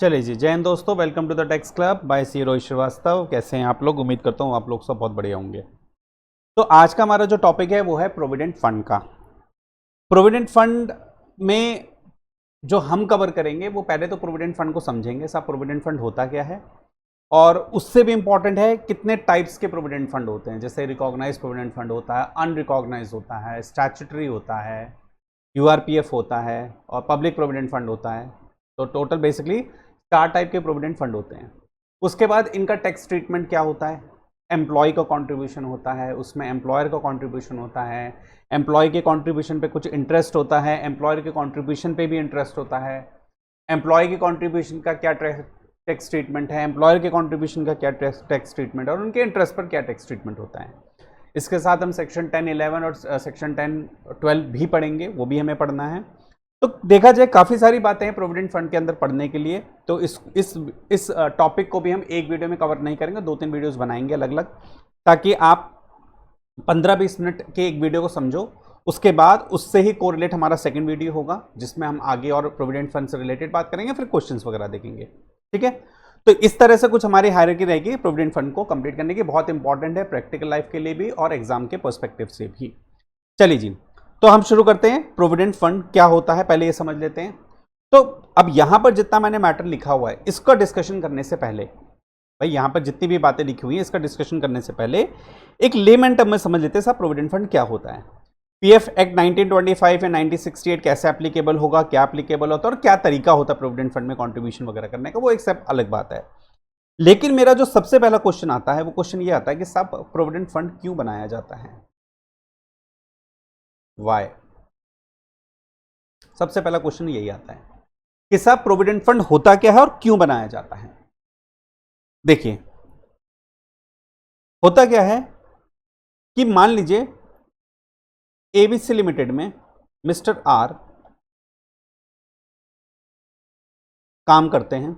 चलिए जी, जय हिंद दोस्तों, welcome to the tax club by C Rohit Srivastava. कैसे हैं आप लोग? उम्मीद करता हूँ आप लोग सब बहुत बढ़िया होंगे। तो आज का हमारा जो टॉपिक है वो है प्रोविडेंट फंड का। प्रोविडेंट फंड में जो हम कवर करेंगे वो पहले तो प्रोविडेंट फंड को समझेंगे, साहब प्रोविडेंट फंड होता क्या है, और उससे भी इंपॉर्टेंट है कितने टाइप्स के प्रोविडेंट फंड होते हैं। जैसे रिकॉग्नाइज प्रोविडेंट फंड होता है, अनरिकॉग्नाइज होता है, स्टैट्यूटरी होता है, यूआरपीएफ होता है और पब्लिक प्रोविडेंट फंड होता है। तो टोटल बेसिकली 4 टाइप के प्रोविडेंट फंड होते हैं। उसके बाद इनका टैक्स ट्रीटमेंट क्या होता है। एम्प्लॉय का कंट्रीब्यूशन होता है, उसमें एम्प्लॉयर का कंट्रीब्यूशन होता है, एम्प्लॉय के कंट्रीब्यूशन पे कुछ इंटरेस्ट होता है, एम्प्लॉयर के कंट्रीब्यूशन पे भी इंटरेस्ट होता है, एम्प्लॉय के कंट्रीब्यूशन का क्या टैक्स ट्रीटमेंट है, एम्प्लॉयर के कंट्रीब्यूशन का क्या टैक्स ट्रीटमेंट है और उनके इंटरेस्ट पर क्या टैक्स ट्रीटमेंट होता है। इसके साथ हम सेक्शन 10, 11 और सेक्शन 10, 12 भी पढ़ेंगे, वो भी हमें पढ़ना है। तो देखा जाए काफ़ी सारी बातें हैं प्रोविडेंट फंड के अंदर पढ़ने के लिए। तो इस टॉपिक को भी हम एक वीडियो में कवर नहीं करेंगे, 2-3 वीडियोस बनाएंगे अलग अलग, ताकि आप 15-20 मिनट के एक वीडियो को समझो। उसके बाद उससे ही कोरिलेट हमारा सेकंड वीडियो होगा जिसमें हम आगे और प्रोविडेंट फंड से रिलेटेड बात करेंगे, फिर क्वेश्चंस वगैरह देखेंगे। ठीक है, तो इस तरह से कुछ हमारी हायरार्की रहेगी प्रोविडेंट फंड को कंप्लीट करने की। बहुत इंपॉर्टेंट है प्रैक्टिकल लाइफ के लिए भी और एग्जाम के पर्सपेक्टिव से भी। चलिए जी, तो हम शुरू करते हैं। प्रोविडेंट फंड क्या होता है पहले ये समझ लेते हैं। तो अब यहां पर जितना मैंने मैटर लिखा हुआ है इसका डिस्कशन करने से पहले, भाई यहां पर जितनी भी बातें लिखी हुई हैं इसका डिस्कशन करने से पहले एक लेमन टर्म में समझ लेते हैं साहब प्रोविडेंट फंड क्या होता है। पीएफ एक्ट 1925 या 1968 कैसे एप्लीकेबल होगा, क्या एप्लीकेबल होता है और क्या तरीका होता है प्रोविडेंट फंड में कॉन्ट्रीब्यूशन वगैरह करने का, वो एक सब अलग बात है। लेकिन मेरा जो सबसे पहला क्वेश्चन आता है वो क्वेश्चन ये आता है कि साहब प्रोविडेंट फंड क्यों बनाया जाता है, वाई। सबसे पहला क्वेश्चन यही आता है कि साहब प्रोविडेंट फंड होता क्या है और क्यों बनाया जाता है। देखिए होता क्या है कि मान लीजिए एबीसी लिमिटेड में मिस्टर आर काम करते हैं,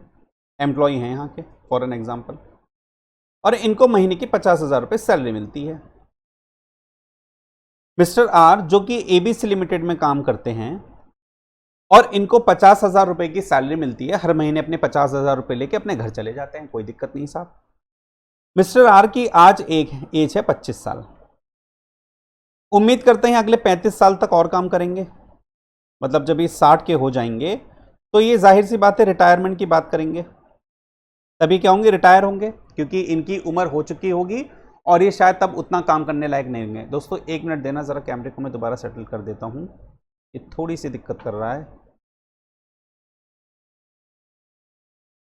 एम्प्लॉय हैं यहां के फॉर एन एग्जाम्पल, और इनको महीने की 50,000 रुपए सैलरी मिलती है। मिस्टर आर जो कि एबीसी लिमिटेड में काम करते हैं और इनको 50,000 रुपए की सैलरी मिलती है, हर महीने अपने 50,000 रुपए लेके अपने घर चले जाते हैं, कोई दिक्कत नहीं साहब। मिस्टर आर की आज एज है 25 साल। उम्मीद करते हैं अगले 35 साल तक और काम करेंगे, मतलब जब ये 60 के हो जाएंगे तो ये जाहिर सी बात है रिटायरमेंट की बात करेंगे, तभी क्या होंगे, रिटायर होंगे, क्योंकि इनकी उम्र हो चुकी होगी और ये शायद तब उतना काम करने लायक नहीं होंगे। दोस्तों 1 मिनट देना, जरा कैमरे को मैं दोबारा सेटल कर देता हूं, ये थोड़ी सी दिक्कत कर रहा है।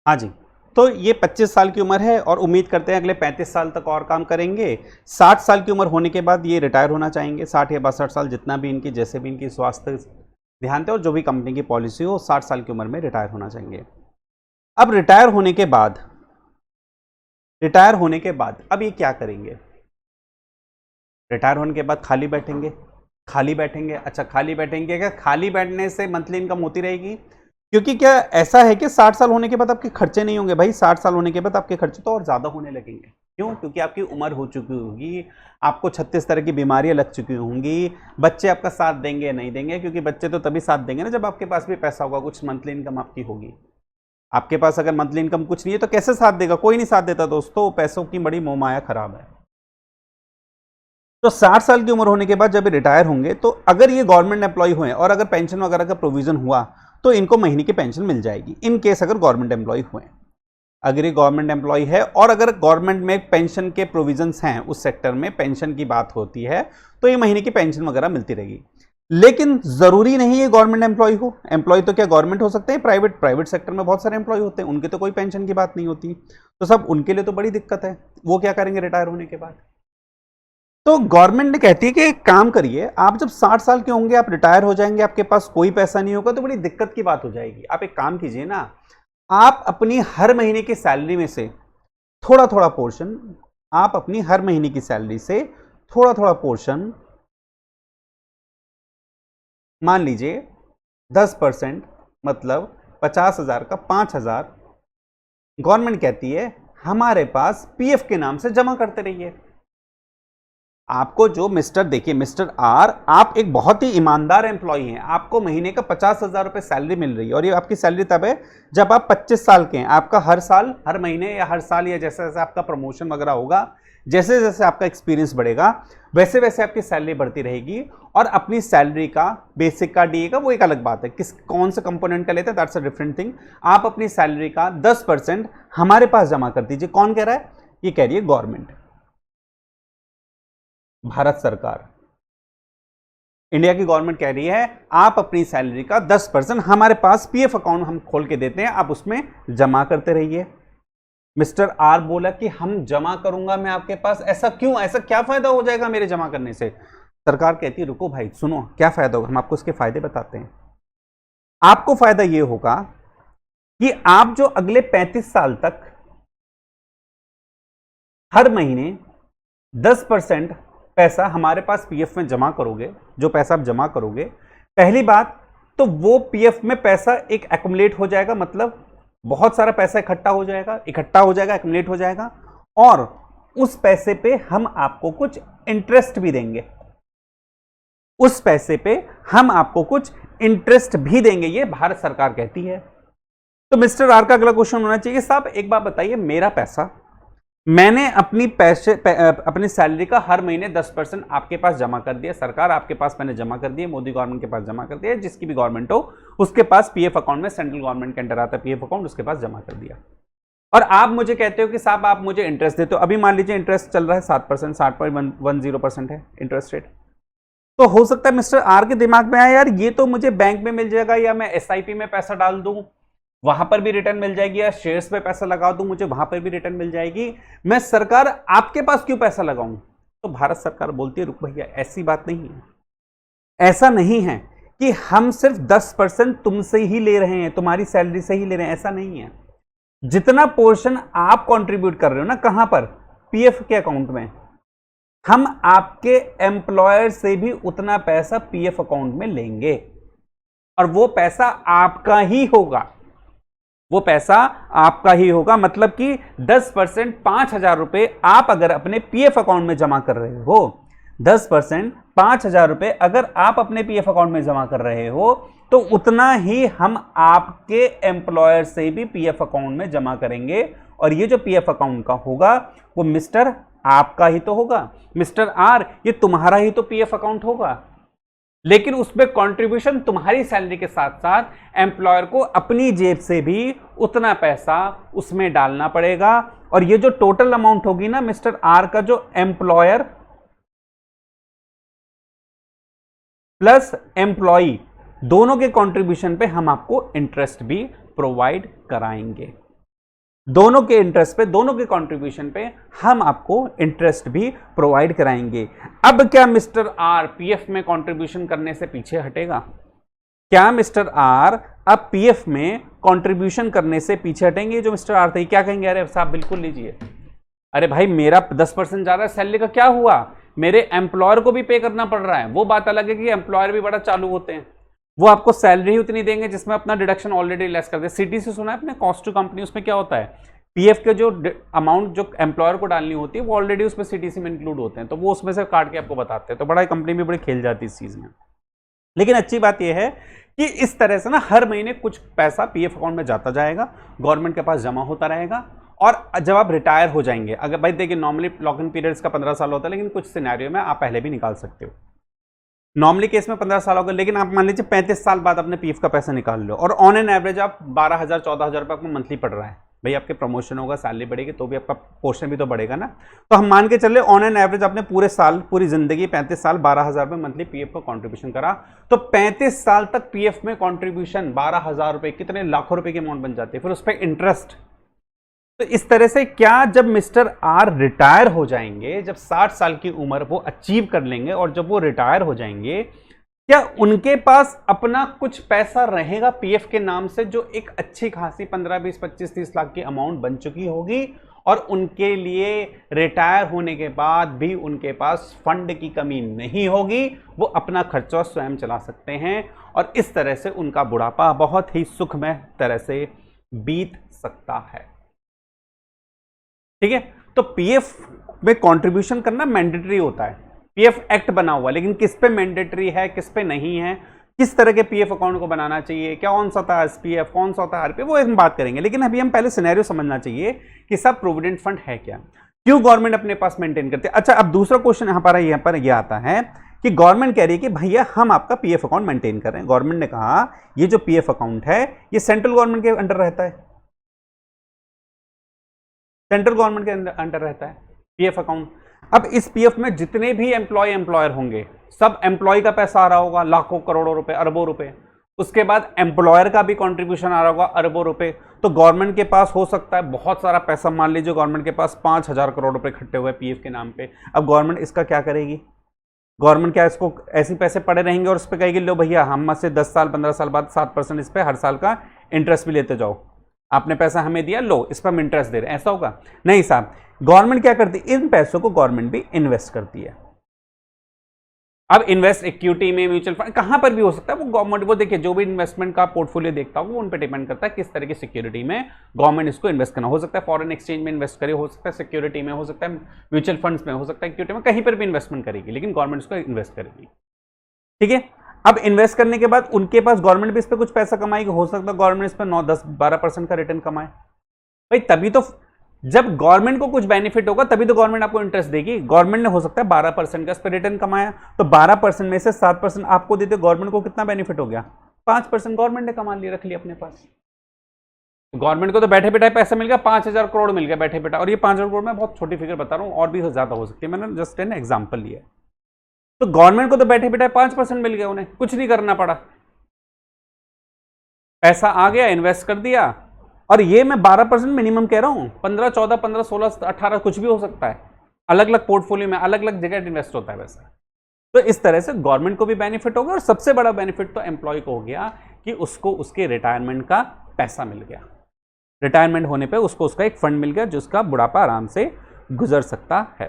हाँ जी, तो ये 25 साल की उम्र है और उम्मीद करते हैं अगले 35 साल तक और काम करेंगे। 60 साल की उम्र होने के बाद ये रिटायर होना चाहेंगे, 60 या 62 साल, जितना भी इनकी, जैसे भी इनकी स्वास्थ्य ध्यान थे और जो भी कंपनी की पॉलिसी हो, 60 साल की उम्र में रिटायर होना चाहेंगे। अब रिटायर होने के बाद अब ये क्या करेंगे। रिटायर होने के बाद खाली बैठेंगे। अच्छा खाली बैठेंगे, क्या खाली बैठने से मंथली इनकम होती रहेगी? क्योंकि क्या ऐसा है कि 60 साल होने के बाद आपके खर्चे नहीं होंगे भाई, 60 साल होने के बाद आपके खर्चे तो और ज्यादा होने लगेंगे। क्यों? क्योंकि आपकी उम्र हो चुकी होगी, आपको 36 तरह की बीमारियां लग चुकी होंगी, बच्चे आपका साथ देंगे नहीं देंगे, क्योंकि बच्चे तो तभी साथ देंगे ना जब आपके पास भी पैसा होगा, कुछ मंथली इनकम आपकी होगी। आपके पास अगर मंथली इनकम कुछ नहीं है तो कैसे साथ देगा? कोई नहीं साथ देता दोस्तों, पैसों की बड़ी मोहमाया खराब है। तो 60 साल की उम्र होने के बाद जब रिटायर होंगे तो अगर ये गवर्नमेंट एम्प्लॉय हुए और अगर पेंशन वगैरह का प्रोविजन हुआ तो इनको महीने की पेंशन मिल जाएगी, इन केस अगर गवर्नमेंट एम्प्लॉय हुए। अगर ये गवर्नमेंट एम्प्लॉय है और अगर गवर्नमेंट में पेंशन के प्रोविजंस हैं, उस सेक्टर में पेंशन की बात होती है, तो ये महीने की पेंशन वगैरह मिलती रहेगी। लेकिन जरूरी नहीं है गवर्नमेंट एम्प्लॉय हो। एम्प्लॉय तो क्या गवर्नमेंट हो सकते हैं, प्राइवेट सेक्टर में बहुत सारे एम्प्लॉय होते हैं, उनके तो कोई पेंशन की बात नहीं होती। तो सब उनके लिए तो बड़ी दिक्कत है, वो क्या करेंगे रिटायर होने के बाद। तो गवर्नमेंट ने कहती है कि एक काम करिए, आप जब 60 साल के होंगे, आप रिटायर हो जाएंगे, आपके पास कोई पैसा नहीं होगा, तो बड़ी दिक्कत की बात हो जाएगी। आप एक काम कीजिए ना, आप अपनी हर महीने की सैलरी में से थोड़ा थोड़ा पोर्शन, आप अपनी हर महीने की सैलरी से थोड़ा थोड़ा पोर्शन, मान लीजिए 10%, मतलब 50,000 का 5,000 गवर्नमेंट कहती है हमारे पास पीएफ के नाम से जमा करते रहिए। आपको जो मिस्टर, देखिए मिस्टर आर, आप एक बहुत ही ईमानदार एम्प्लॉय हैं, आपको महीने का 50,000 रुपये सैलरी मिल रही है, और ये आपकी सैलरी तब है जब आप 25 साल के हैं। आपका हर साल, हर महीने या हर साल, या जैसे जैसे आपका प्रमोशन वगैरह होगा, जैसे जैसे आपका एक्सपीरियंस बढ़ेगा, वैसे वैसे आपकी सैलरी बढ़ती रहेगी। और अपनी सैलरी का बेसिक का, डीए का, वो एक अलग बात है, किस कौन से कंपोनेंट का लेते हैं, दैट्स अ डिफरेंट थिंग। आप अपनी सैलरी का 10% हमारे पास जमा कर दीजिए। कौन कह रहा है? ये कह रही है गवर्नमेंट, भारत सरकार, इंडिया की गवर्नमेंट कह रही है आप अपनी सैलरी का 10% हमारे पास पीएफ अकाउंट हम खोल के देते हैं, आप उसमें जमा करते रहिए। मिस्टर आर बोला कि हम जमा करूंगा मैं आपके पास, ऐसा क्यों, ऐसा क्या फायदा हो जाएगा मेरे जमा करने से? सरकार कहती है रुको भाई, सुनो क्या फायदा होगा, हम आपको उसके फायदे बताते हैं। आपको फायदा यह होगा कि आप जो अगले 35 साल तक हर महीने 10% पैसा हमारे पास पीएफ में जमा करोगे, जो पैसा आप जमा करोगे, पहली बात तो वो पीएफ में पैसा एक एक्युमुलेट हो जाएगा, मतलब बहुत सारा पैसा इकट्ठा हो जाएगा, एक्युमुलेट हो जाएगा, और उस पैसे पे हम आपको कुछ इंटरेस्ट भी देंगे, उस पैसे पे हम आपको कुछ इंटरेस्ट भी देंगे, ये भारत सरकार कहती है। तो मिस्टर आर का अगला क्वेश्चन होना चाहिए, साहब एक बात बताइए, मेरा पैसा, मैंने अपनी सैलरी का हर महीने 10% आपके पास जमा कर दिया, सरकार आपके पास मैंने जमा कर दिया, मोदी गवर्नमेंट के पास जमा कर दिया, जिसकी भी गवर्नमेंट हो उसके पास पीएफ अकाउंट में, सेंट्रल गवर्नमेंट के अंडर आता है पीएफ अकाउंट, उसके पास जमा कर दिया, और आप मुझे कहते हो कि साहब आप मुझे इंटरेस्ट देते हो। अभी मान लीजिए इंटरेस्ट चल रहा है 7%, 7.10% है इंटरेस्ट रेट। तो हो सकता है मिस्टर आर के दिमाग में आया, यार ये तो मुझे बैंक में मिल जाएगा, या मैं एसआईपी में पैसा डाल दूं, वहां पर भी रिटर्न मिल जाएगी, या शेयर्स पे पैसा लगा दूं, मुझे वहां पर भी रिटर्न मिल जाएगी, मैं सरकार आपके पास क्यों पैसा लगाऊं? तो भारत सरकार बोलती है रुक भैया, ऐसी बात नहीं है, ऐसा नहीं है कि हम सिर्फ 10% तुमसे ही ले रहे हैं, तुम्हारी सैलरी से ही ले रहे हैं, ऐसा नहीं है। जितना पोर्शन आप कंट्रीब्यूट कर रहे हो ना, कहां पर? पीएफ के अकाउंट में, हम आपके एम्प्लॉयर से भी उतना पैसा पीएफ अकाउंट में लेंगे, और वो पैसा आपका ही होगा, वो पैसा आपका ही होगा। मतलब कि 10% 5,000 रुपए आप अगर अपने पीएफ अकाउंट में जमा कर रहे हो, 10% 5,000 रुपए अगर आप अपने पीएफ अकाउंट में जमा कर रहे हो, तो उतना ही हम आपके एम्प्लॉयर से भी पीएफ अकाउंट में जमा करेंगे, और ये जो पीएफ अकाउंट का होगा वो मिस्टर आपका ही तो होगा। मिस्टर आर, ये तुम्हारा ही तो पीएफ अकाउंट होगा, लेकिन उसमें कंट्रीब्यूशन तुम्हारी सैलरी के साथ साथ एम्प्लॉयर को अपनी जेब से भी उतना पैसा उसमें डालना पड़ेगा, और ये जो टोटल अमाउंट होगी ना मिस्टर आर का, जो एम्प्लॉयर प्लस एम्प्लॉई दोनों के कंट्रीब्यूशन पे हम आपको इंटरेस्ट भी प्रोवाइड कराएंगे, दोनों के इंटरेस्ट पे, दोनों के कंट्रीब्यूशन पे हम आपको इंटरेस्ट भी प्रोवाइड कराएंगे। अब क्या मिस्टर आर पीएफ में कंट्रीब्यूशन करने से पीछे हटेगा? क्या मिस्टर आर अब पीएफ में कंट्रीब्यूशन करने से पीछे हटेंगे? जो मिस्टर आर थे क्या कहेंगे, अरे साहब बिल्कुल लीजिए, अरे भाई मेरा 10% जा रहा है सैलरी का, क्या हुआ, मेरे एम्प्लॉयर को भी पे करना पड़ रहा है। वो बात अलग है कि एम्प्लॉयर भी बड़ा चालू होते हैं, वो आपको सैलरी ही उतनी देंगे जिसमें अपना डिडक्शन ऑलरेडी लेस कर दे। सीटीसी सुना है आपने, कॉस्ट टू कंपनी, उसमें क्या होता है, पीएफ के जो अमाउंट जो एम्प्लॉयर को डालनी होती है वो ऑलरेडी उसमें सीटीसी में इंक्लूड होते हैं, तो वो उसमें से काट के आपको बताते हैं। तो बड़ा कंपनी भी बड़ी खेल जाती है इस चीज में। लेकिन अच्छी बात यह है कि इस तरह से ना हर महीने कुछ पैसा पीएफ अकाउंट में जाता जाएगा, गवर्नमेंट के पास जमा होता रहेगा, और जब आप रिटायर हो जाएंगे, अगर भाई देखिए नॉर्मली लॉक इन पीरियड्स का 15 साल होता है, लेकिन कुछ सिनेरियो में आप पहले भी निकाल सकते हो। नॉर्मली केस में 15 साल होगा, लेकिन आप मान लीजिए 35 साल बाद अपने पीएफ का पैसा निकाल लो, और ऑन एन एवरेज आप 12,000 14,000 रुपये आपको मंथली पड़ रहा है। भाई आपके प्रमोशन होगा, सैलरी बढ़ेगी, तो भी आपका पोर्शन भी तो बढ़ेगा ना। तो हम मान के चले ऑन एन एवरेज आपने पूरे साल, पूरी जिंदगी 35 साल 12,000 रुपये मंथली पीएफ का कॉन्ट्रीब्यूशन करा, तो 35 साल तक पीएफ में कॉन्ट्रीब्यूशन 12,000 रुपये, कितने लाखों रुपए की अमाउंट बन जाती है, फिर उस पर इंटरेस्ट। तो इस तरह से क्या जब मिस्टर आर रिटायर हो जाएंगे, जब 60 साल की उम्र वो अचीव कर लेंगे, और जब वो रिटायर हो जाएंगे, क्या उनके पास अपना कुछ पैसा रहेगा पीएफ के नाम से, जो एक अच्छी खासी 15, 20, 25, 30 लाख की अमाउंट बन चुकी होगी, और उनके लिए रिटायर होने के बाद भी उनके पास फंड की कमी नहीं होगी, वो अपना खर्चा स्वयं चला सकते हैं, और इस तरह से उनका बुढ़ापा बहुत ही सुखमय तरह से बीत सकता है। ठीक है, तो पीएफ में कंट्रीब्यूशन करना मैंडेटरी होता है, पीएफ एक्ट बना हुआ, लेकिन किस पे मैंडेटरी है, किस पे नहीं है, किस तरह के पीएफ अकाउंट को बनाना चाहिए, क्या कौन सा था एसपीएफ, कौन सा होता है आरपीएफ, वो हम बात करेंगे। लेकिन अभी हम पहले सिनेरियो समझना चाहिए कि सब प्रोविडेंट फंड है क्या, क्यों गवर्नमेंट अपने पास मेंटेन करती है। अच्छा, अब दूसरा क्वेश्चन यहाँ पर यह आता है कि गवर्नमेंट कह रही है कि भैया हम आपका पीएफ अकाउंट मेंटेन कर रहे हैं। गवर्नमेंट ने कहा ये जो पीएफ अकाउंट है ये सेंट्रल गवर्नमेंट के अंडर रहता है, सेंट्रल गवर्नमेंट के अंडर रहता है पीएफ अकाउंट। अब इस पीएफ में जितने भी एम्प्लॉयर होंगे, सब एम्प्लॉय का पैसा आ रहा होगा, लाखों करोड़ों रुपए, अरबों रुपए। उसके बाद एम्प्लॉयर का भी कंट्रीब्यूशन आ रहा होगा, अरबों रुपए। तो गवर्नमेंट के पास हो सकता है बहुत सारा पैसा, मान लीजिए गवर्नमेंट के पास 5,000 करोड़ रुपए इकट्ठे हुए पीएफ के नाम पे। अब गवर्नमेंट इसका क्या करेगी? गवर्नमेंट क्या इसको ऐसे पैसे पड़े रहेंगे और उस पर कहेगी लो भैया हम से 10 साल 15 साल बाद 7% इस पर हर साल का इंटरेस्ट भी लेते जाओ, आपने पैसा हमें दिया, लो इस पर हम इंटरेस्ट दे रहे हैं, ऐसा होगा? नहीं साहब, गवर्नमेंट क्या करती है, इन पैसों को गवर्नमेंट भी इन्वेस्ट करती है। अब इन्वेस्ट इक्विटी में, म्यूचुअल फंड, कहां पर भी हो सकता है। वो गवर्नमेंट, वो देखिए जो भी इन्वेस्टमेंट का पोर्टफोलियो देखता हूं वो उन पर डिपेंड करता है किस तरह की सिक्योरिटी में गवर्नमेंट इसको इन्वेस्ट करना। हो सकता है फॉरेन एक्सचेंज में इन्वेस्ट करे, हो सकता है सिक्योरिटी में, हो सकता है म्यूचुअल फंड्स में, हो सकता है इक्विटी में, कहीं पर भी इन्वेस्टमेंट करेगी, लेकिन गवर्नमेंट इसको इन्वेस्ट करेगी। ठीक है, अब इन्वेस्ट करने के बाद उनके पास गवर्नमेंट भी इस पर कुछ पैसा कमाएगी। हो सकता है गवर्नमेंट इस पर 9, 10, 12% का रिटर्न कमाए। भाई तभी तो, जब गवर्नमेंट को कुछ बेनिफिट होगा तभी तो गवर्नमेंट आपको इंटरेस्ट देगी। गवर्नमेंट ने हो सकता है 12% का इस पर रिटर्न कमाया, तो 12% में से 7% आपको देते, गवर्नमेंट को कितना बेनिफिट हो गया? 5% गवर्नमेंट ने कमा लिया, रख लिया अपने पास। गवर्नमेंट को तो बैठे बैठे पैसा मिल गया, 5,000 करोड़ मिल गया बैठे बैठा। और ये 5,000 करोड़ में बहुत छोटी फिगर बता रहा हूं, और भी ज्यादा हो सकती है, मैंने जस्ट एन एग्जाम्पल लिया। तो गवर्नमेंट को तो बैठे बैठे 5% मिल गया, उन्हें कुछ नहीं करना पड़ा, पैसा आ गया, इन्वेस्ट कर दिया। और ये मैं 12% मिनिमम कह रहा हूं, 15, 14, 15, 16, 18 कुछ भी हो सकता है, अलग अलग पोर्टफोलियो में अलग अलग जगह इन्वेस्ट होता है वैसा। तो इस तरह से गवर्नमेंट को भी बेनिफिट होगा, और सबसे बड़ा बेनिफिट तो एम्प्लॉय को हो गया कि उसको उसके रिटायरमेंट का पैसा मिल गया। रिटायरमेंट होने पे उसको उसका एक फंड मिल गया जिसका बुढ़ापा आराम से गुजर सकता है।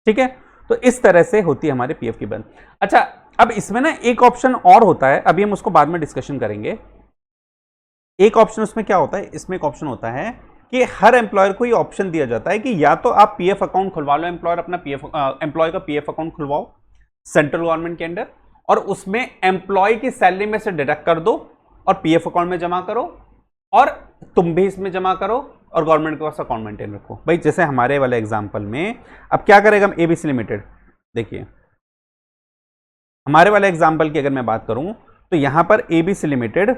ठीक है, तो इस तरह से होती है हमारे पीएफ की बंद। अच्छा, अब इसमें ना एक ऑप्शन और होता है, अभी हम उसको बाद में डिस्कशन करेंगे। एक ऑप्शन उसमें क्या होता है, इसमें एक ऑप्शन होता है कि हर एम्प्लॉयर को ये ऑप्शन दिया जाता है कि या तो आप पीएफ अकाउंट खुलवा लो, एम्प्लॉयर अपना एम्प्लॉय का पीएफ अकाउंट खुलवाओ सेंट्रल गवर्नमेंट के अंडर, और उसमें एम्प्लॉय की सैलरी में से डिडक्ट कर दो और पीएफ अकाउंट में जमा करो, और तुम भी इसमें जमा करो और गवर्नमेंट के पास अकाउंट मेंटेन रखो। भाई जैसे हमारे वाले एग्जाम्पल में अब क्या करेगा हम, एबीसी लिमिटेड, देखिए हमारे वाले एग्जाम्पल की अगर मैं बात करूं तो यहां पर एबीसी लिमिटेड,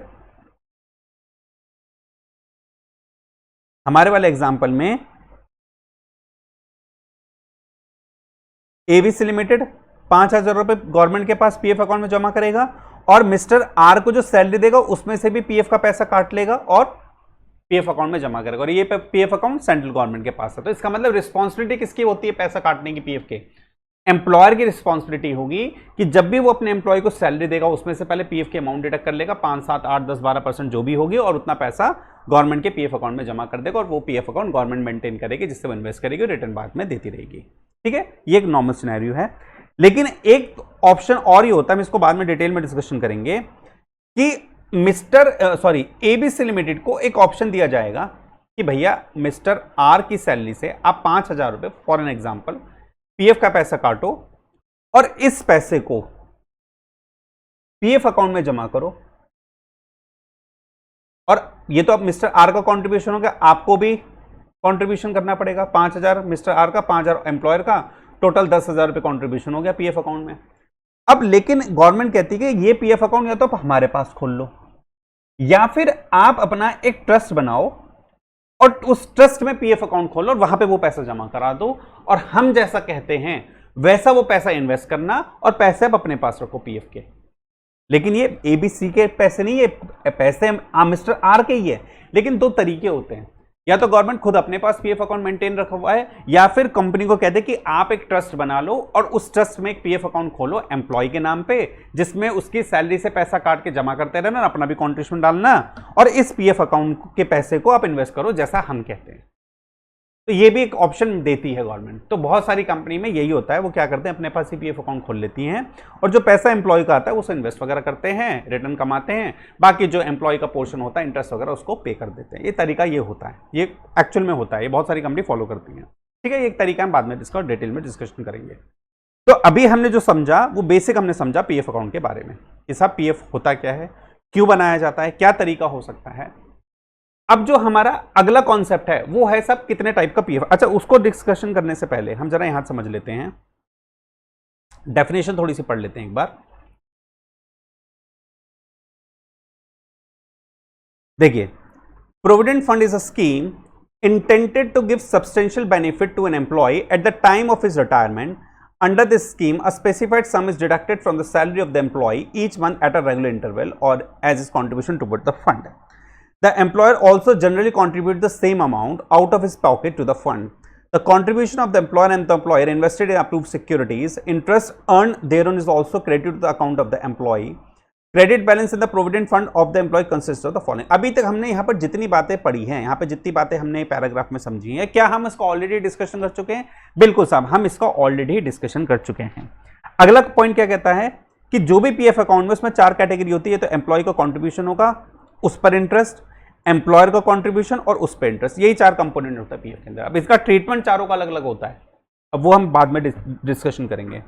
हमारे वाले एग्जाम्पल में एबीसी लिमिटेड 5,000 रुपए गवर्नमेंट के पास पीएफ अकाउंट में जमा करेगा, और मिस्टर आर को जो सैलरी देगा उसमें से भी पीएफ का पैसा काट लेगा और पीएफ अकाउंट में जमा करेगा, और ये पीएफ अकाउंट सेंट्रल गवर्नमेंट के पास है। तो इसका मतलब रिस्पॉन्सिबिलिटी किसकी होती है पैसा काटने की? पीएफ के एम्प्लॉयर की रिस्पॉन्सिबिलिटी होगी कि जब भी वो अपने एम्प्लॉय को सैलरी देगा उसमें से पहले पीएफ के अमाउंट डिडक्ट कर लेगा, 5, 7, 8, 10, 12% जो भी होगी, और उतना पैसा गवर्नमेंट के पीएफ अकाउंट में जमा कर देगा, और वो पीएफ अकाउंट गवर्नमेंट मेंटेन करेगी, जिससे वो इन्वेस्ट करेगी, रिटर्न बाद में देती रहेगी। ठीक है, ये एक नॉर्मल सिनेरियो है। लेकिन एक ऑप्शन और ही होता है, हम इसको बाद में डिटेल में डिस्कशन करेंगे, कि एबीसी लिमिटेड को एक ऑप्शन दिया जाएगा कि भैया मिस्टर आर की सैलरी से आप 5,000 रुपए फॉर एन एग्जाम्पल पीएफ का पैसा काटो, और इस पैसे को पीएफ अकाउंट में जमा करो। और ये तो अब मिस्टर आर का कंट्रीब्यूशन हो गया, आपको भी कंट्रीब्यूशन करना पड़ेगा, 5,000 मिस्टर आर का, 5,000 एम्प्लॉयर का, टोटल 10,000 रुपए कंट्रीब्यूशन हो गया पीएफ अकाउंट में। अब लेकिन गवर्नमेंट कहती है कि ये पीएफ अकाउंट या तो हमारे पास खोल लो, या फिर आप अपना एक ट्रस्ट बनाओ और उस ट्रस्ट में पीएफ अकाउंट खोलो और वहां पे वो पैसा जमा करा दो, और हम जैसा कहते हैं वैसा वो पैसा इन्वेस्ट करना, और पैसे आप अपने पास रखो पीएफ के। लेकिन ये एबीसी के पैसे नहीं, ये पैसे मिस्टर आर के ही है। लेकिन दो तरीके होते हैं, या तो गवर्नमेंट खुद अपने पास पीएफ अकाउंट मेंटेन रखा हुआ है, या फिर कंपनी को कहते कि आप एक ट्रस्ट बना लो और उस ट्रस्ट में एक पीएफ अकाउंट खोलो एम्प्लॉय के नाम पे, जिसमें उसकी सैलरी से पैसा काट के जमा करते रहना, अपना भी कंट्रीब्यूशन डालना, और इस पीएफ अकाउंट के पैसे को आप इन्वेस्ट करो जैसा हम कहते हैं। तो ये भी एक ऑप्शन देती है गवर्नमेंट। तो बहुत सारी कंपनी में यही होता है, वो क्या करते हैं अपने पास ही पीएफ अकाउंट खोल लेती हैं, और जो पैसा एम्प्लॉय का आता है उसे इन्वेस्ट वगैरह करते हैं, रिटर्न कमाते हैं, बाकी जो एम्प्लॉय का पोर्शन होता है इंटरेस्ट वगैरह उसको पे कर देते हैं। ये तरीका ये होता है, ये एक्चुअल में होता है, ये बहुत सारी कंपनी फॉलो करती हैं। ठीक है, ये एक तरीका हम बाद में इसका डिटेल में डिस्कशन करेंगे। तो अभी हमने जो समझा वो बेसिक हमने समझा पीएफ अकाउंट के बारे में कि साहब पीएफ होता क्या है, क्यों बनाया जाता है, क्या तरीका हो सकता है। अब जो हमारा अगला कॉन्सेप्ट है वो है सब कितने टाइप का पीएफ। अच्छा, उसको डिस्कशन करने से पहले हम जरा यहां समझ लेते हैं, डेफिनेशन थोड़ी सी पढ़ लेते हैं एक बार। देखिए, provident fund is a scheme intended to give substantial benefit to an employee at the time of his retirement. Under this scheme, a specified sum is deducted from the salary of the employee each month at a regular interval or as his contribution toward the fund. The employer also generally contributes the same amount out of his pocket to the fund. The contribution of the employer and the employer invested in approved securities, interest earned thereon is also credited to the account of the employee. Credit balance in the provident fund of the employee consist of the following. अभी तक हमने यहाँ पर जितनी बातें पढ़ी हैं, यहाँ पे जितनी बातें हमने पैराग्राफ में समझी हैं, क्या हम इसको ऑलरेडी डिस्कशन कर चुके हैं? बिल्कुल साहब, हम इसका ऑलरेडी डिस्कशन कर चुके हैं। अगला पॉइंट क्या कहता है कि जो भी पीएफ अकाउंट में उसमें 4 कैटेगरी होती है। तो एम्प्लॉय का कॉन्ट्रीब्यूशन होगा, उस पर इंटरेस्ट, एम्प्लॉयर का कॉन्ट्रीब्यूशन और उस पर इंटरेस्ट, यही 4 कंपोनेंट होता है पीएफ के अंदर। अब इसका ट्रीटमेंट चारों का अलग अलग होता है, अब वो हम बाद में डिस्कशन करेंगे।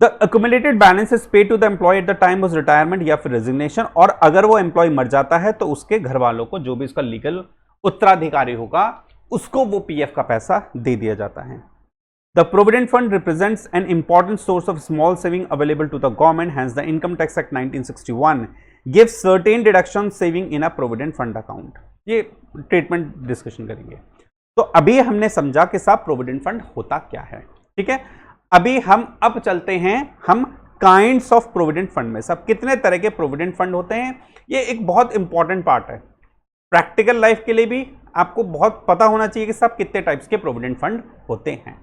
The accumulated balance is paid to the employee at the time of retirement या फिर रेजिग्नेशन, और अगर वो एम्प्लॉय मर जाता है तो उसके घर वालों को, जो भी इसका लीगल उत्तराधिकारी होगा, उसको वो पीएफ का पैसा दे दिया जाता है। The Provident Fund represents an important source of small saving available to the government. Hence, the Income Tax Act 1961 gives certain deduction saving in a Provident Fund account. ये ट्रीटमेंट डिस्कशन करेंगे। तो अभी हमने समझा कि साहब प्रोविडेंट फंड होता क्या है, ठीक है। अभी हम अब चलते हैं हम काइंड्स ऑफ प्रोविडेंट फंड में। सब कितने तरह के प्रोविडेंट फंड होते हैं, ये एक बहुत इंपॉर्टेंट पार्ट है। प्रैक्टिकल लाइफ के लिए भी आपको बहुत पता होना चाहिए कि सब कितने टाइप्स के प्रोविडेंट फंड होते हैं।